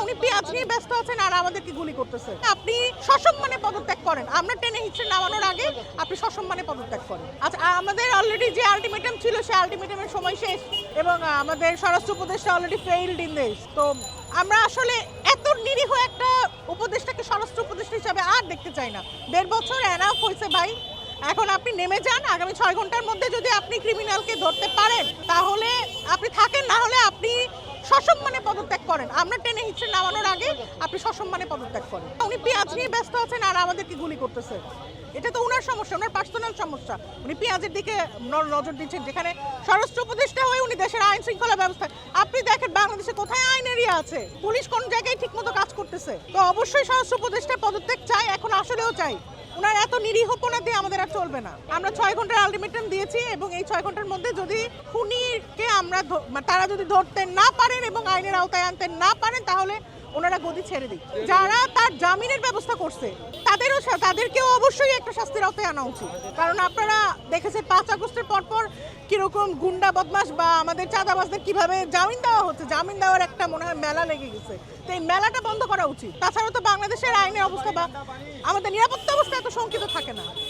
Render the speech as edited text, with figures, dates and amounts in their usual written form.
উনি পেঁয়াজ নিয়ে ব্যস্ত আছেন আর আমাদেরকে গুলি করতেছে। আপনি সসম্মানে পদত্যাগ করেন, আমরা টেনে হিচড়ে নামানোর আগে আপনি সসম্মানে পদত্যাগ করেন। আচ্ছা, আমাদের অলরেডি যে আলটিমেটাম ছিল সেই আলটিমেটামের সময় শেষ এবং আমাদের স্বরাষ্ট্র উপদেষ্টা অলরেডি ফেইলড ইন দিস। তো আমরা আসলে এত নিরীহ একটা উপদেষ্টাকে স্বরাষ্ট্র উপদেষ্টা হিসাবে আর দেখতে চাই না। 1.5 বছর এনাফ হয়েছে ভাই। এখন আপনি নেমে যান, আগামী 6 ঘন্টার মধ্যে যদি আপনি ক্রিমিনালকে ধরতে পারেন তাহলে আপনি থাকেন, না হলে আপনি সসম্মানে পদত্যাগ করেন। আমরা টেনে হিচড়ে নামানোর আগে আপনি সসম্মানে পদত্যাগ করেন। উনি পেঁয়াজ নিয়ে ব্যস্ত আছেন আর আমাদেরকে গুলি করতেছে। এটা তো ওনার সমস্যা, ওনার পার্সোনাল সমস্যা। উনি পেঁয়াজের দিকে নজর দিচ্ছেন, যেখানে স্বরাষ্ট্র উপদেষ্টা হয়ে উনি দেশের আইন শৃঙ্খলা ব্যবস্থা। আপনি দেখেন বাংলাদেশে কোথায় আইন এরিয়া আছে, পুলিশ কোন জায়গায় ঠিকমতো কাজ করতেছে। তো অবশ্যই স্বরাষ্ট্র উপদেষ্টা পদত্যাগ চাই, এখন আসলেও চাই। ওনার এত নিরীহপনা দিয়ে আমাদের আর চলবে না। আমরা 6 ঘন্টার আলটিমেটাম দিয়েছি এবং এই 6 ঘন্টার মধ্যে যদি খুনিকে তারা যদি ধরতে না পারেন এবং আইনের আওতায় আনতে না পারেন তাহলে ওনারা গদি ছেড়ে দিক। যারা তার জামিনের ব্যবস্থা করছে তাদেরকেও অবশ্যই একটা শাস্তির আওতায় আনা উচিত। কারণ আপনারা দেখেছেন 5 আগস্টের পরপর কিরকম গুন্ডা বদমাশ বা আমাদের চাঁদাবাজদের কিভাবে জামিন দেওয়া হচ্ছে। জামিন দেওয়ার একটা মনে হয় মেলা লেগে গেছে। তো এই মেলাটা বন্ধ করা উচিত। তাছাড়া তো বাংলাদেশের আইনের অবস্থা বা আমাদের নিরাপত্তা অবস্থা এত শঙ্কিত থাকে না।